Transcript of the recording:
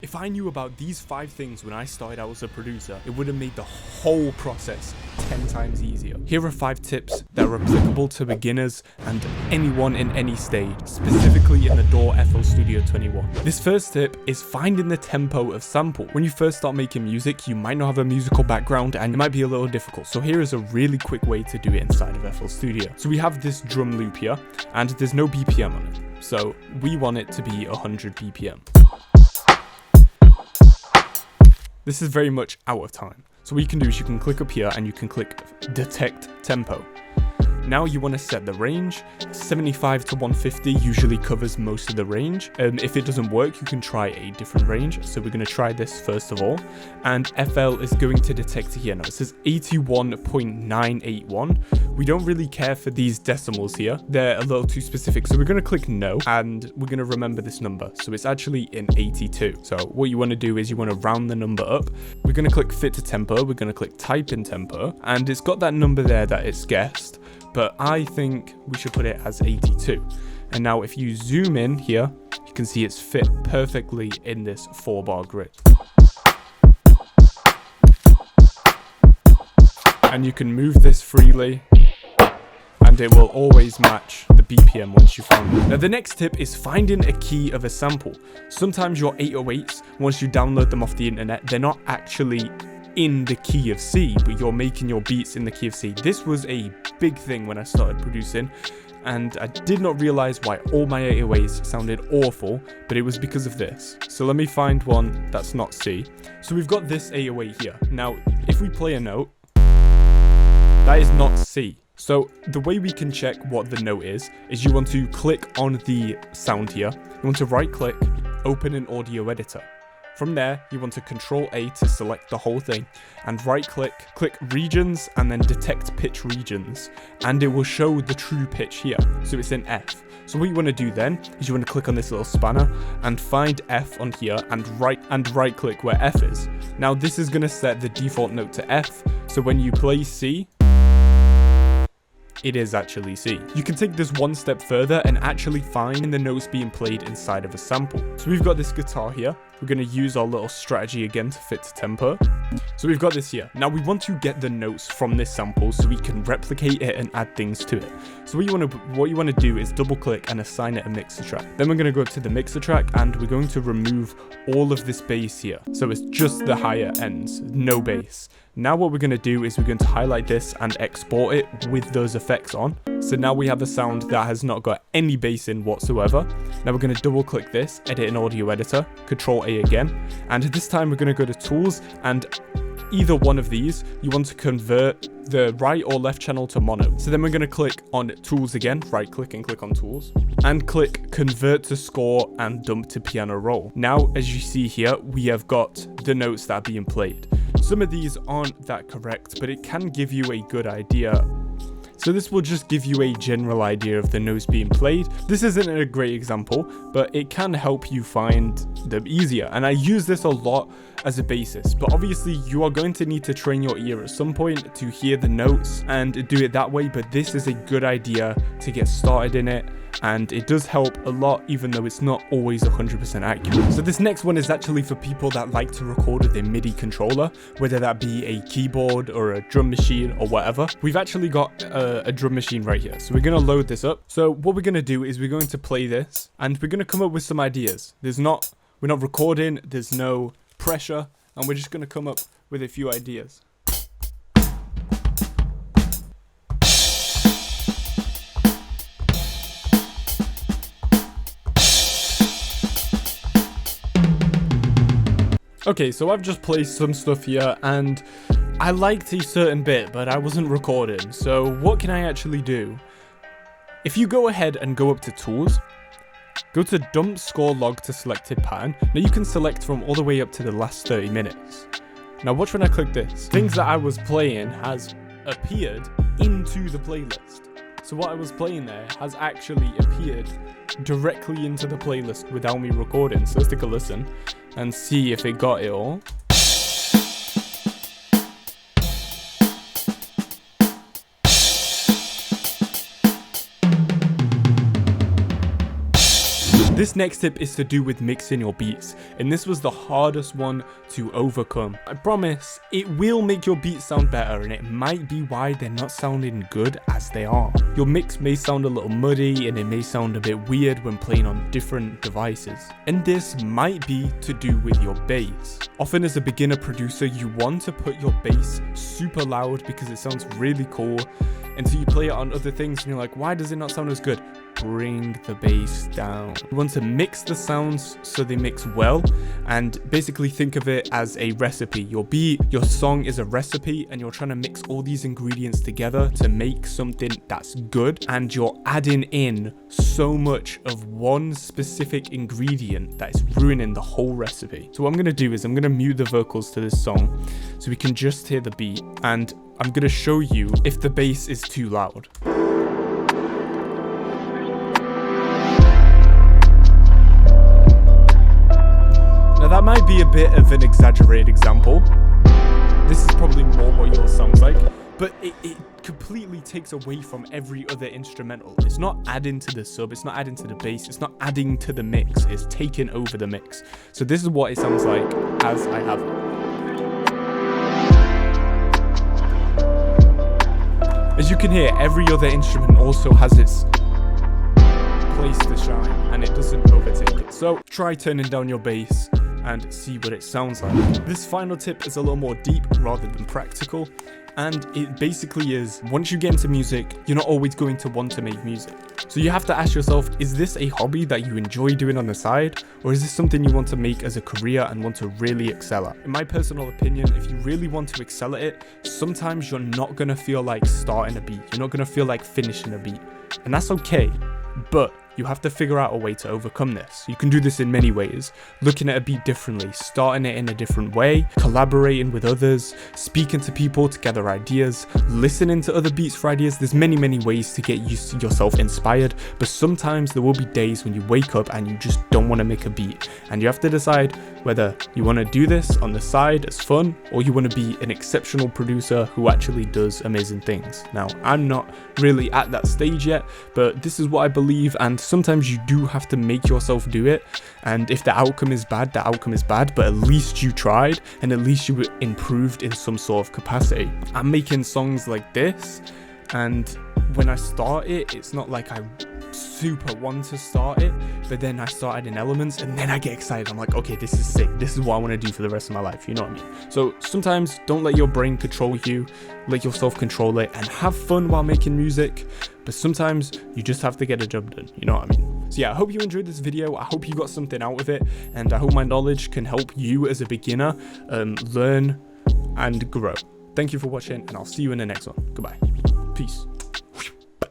If I knew about these 5 things when I started out as a producer, it would have made the whole process 10 times easier. Here are 5 tips that are applicable to beginners and anyone in any stage, specifically in the DAW FL Studio 21. This first tip is finding the tempo of sample. When you first start making music, you might not have a musical background and it might be a little difficult. So here is a really quick way to do it inside of FL Studio. So we have this drum loop here and there's no BPM on it. So we want it to be 100 BPM. This is very much out of time. So what you can do is you can click up here and you can click detect tempo. Now you want to set the range. 75 to 150 usually covers most of the range. If it doesn't work, you can try a different range. So we're going to try this first of all. And FL is going to detect here. Now it says 81.981. We don't really care for these decimals here. They're a little too specific. So we're going to click no and we're going to remember this number. So it's actually in 82. So what you want to do is you want to round the number up. We're going to click fit to tempo. We're going to click type in tempo. And it's got that number there that it's guessed. But I think we should put it as 82. And now if you zoom in here, you can see it's fit perfectly in this 4-bar grid. And you can move this freely and it will always match the BPM once you found it. Now the next tip is finding a key of a sample. Sometimes your 808s, once you download them off the internet, they're not actually in the key of C, but you're making your beats in the key of C. This was a big thing when I started producing, and I did not realize why all my 808s sounded awful, but it was because of this. So let me find one that's not C. So we've got this 808 here. Now, if we play a note, that is not C. So the way we can check what the note is you want to click on the sound here. You want to right click, open an audio editor. From there, you want to Control A to select the whole thing and right click, click regions and then detect pitch regions. And it will show the true pitch here. So it's in F. So what you want to do then is you want to click on this little spanner and find F on here and right click where F is. Now this is going to set the default note to F. So when you play C, it is actually C. You can take this one step further and actually find the notes being played inside of a sample. So we've got this guitar here. We're going to use our little strategy again to fit to tempo. So we've got this here. Now we want to get the notes from this sample so we can replicate it and add things to it. So what you want to do is double click and assign it a mixer track. Then we're going to go up to the mixer track and we're going to remove all of this bass here. So it's just the higher ends, no bass. Now what we're going to do is we're going to highlight this and export it with those effects on. So now we have a sound that has not got any bass in whatsoever. Now we're going to double click this, edit an audio editor, Control A again. And this time we're going to go to tools and either one of these, you want to convert the right or left channel to mono. So then we're going to click on tools again, right click and click on tools and click convert to score and dump to piano roll. Now, as you see here, we have got the notes that are being played. Some of these aren't that correct, but it can give you a good idea. So this will just give you a general idea of the notes being played. This isn't a great example, but it can help you find them easier. And I use this a lot as a basis, but obviously you are going to need to train your ear at some point to hear the notes and do it that way. But this is a good idea to get started in it. And it does help a lot, even though it's not always 100% accurate. So this next one is actually for people that like to record with a MIDI controller, whether that be a keyboard or a drum machine or whatever. We've actually got a drum machine right here. So we're going to load this up. So what we're going to do is we're going to play this and we're going to come up with some ideas. We're not recording, there's no pressure, and we're just going to come up with a few ideas. Okay, so I've just placed some stuff here and I liked a certain bit, but I wasn't recording. So what can I actually do? If you go ahead and go up to tools, go to dump score log to selected pattern. Now you can select from all the way up to the last 30 minutes. Now watch when I click this. Things that I was playing has appeared into the playlist. So what I was playing there has actually appeared directly into the playlist without me recording. So let's take a listen and see if it got it all. This next tip is to do with mixing your beats, and this was the hardest one to overcome. I promise, it will make your beats sound better, and it might be why they're not sounding good as they are. Your mix may sound a little muddy, and it may sound a bit weird when playing on different devices. And this might be to do with your bass. Often as a beginner producer, you want to put your bass super loud because it sounds really cool, and so you play it on other things and you're like, why does it not sound as good? Bring the bass down. You want to mix the sounds so they mix well, and basically think of it as a recipe. Your beat, your song is a recipe, and you're trying to mix all these ingredients together to make something that's good, and you're adding in so much of one specific ingredient that is ruining the whole recipe. So what I'm going to do is I'm going to mute the vocals to this song so we can just hear the beat, and I'm going to show you if the bass is too loud. Now that might be a bit of an exaggerated example. This is probably more what yours sounds like, but it completely takes away from every other instrumental. It's not adding to the sub, it's not adding to the bass, it's not adding to the mix, it's taking over the mix. So this is what it sounds like as I have it. As you can hear, every other instrument also has its place to shine, and it doesn't overtake it. So try turning down your bass and see what it sounds like. This final tip is a little more deep rather than practical, and it basically is, once you get into music, you're not always going to want to make music. So you have to ask yourself, is this a hobby that you enjoy doing on the side, or is this something you want to make as a career and want to really excel at? In my personal opinion, if you really want to excel at it, sometimes you're not going to feel like starting a beat, you're not going to feel like finishing a beat, and that's okay, but you have to figure out a way to overcome this. You can do this in many ways: looking at a beat differently, starting it in a different way, collaborating with others, speaking to people to gather ideas, listening to other beats for ideas. There's many ways to get yourself inspired, but sometimes there will be days when you wake up and you just don't want to make a beat, and you have to decide whether you want to do this on the side as fun, or you want to be an exceptional producer who actually does amazing things. Now, I'm not really at that stage yet, but this is what I believe, and sometimes you do have to make yourself do it, and if the outcome is bad, the outcome is bad, but at least you tried, and at least you improved in some sort of capacity. I'm making songs like this, and when I start it, it's not like I super want to start it, but then I start adding elements and then I get excited. I'm like, okay, this is sick, this is what I want to do for the rest of my life, you know what I mean? So sometimes don't let your brain control you, let yourself control it, and have fun while making music, but sometimes you just have to get a job done, you know what I mean? So yeah, I hope you enjoyed this video, I hope you got something out of it, and I hope my knowledge can help you as a beginner learn and grow. Thank you for watching, and I'll see you in the next one. Goodbye. Peace.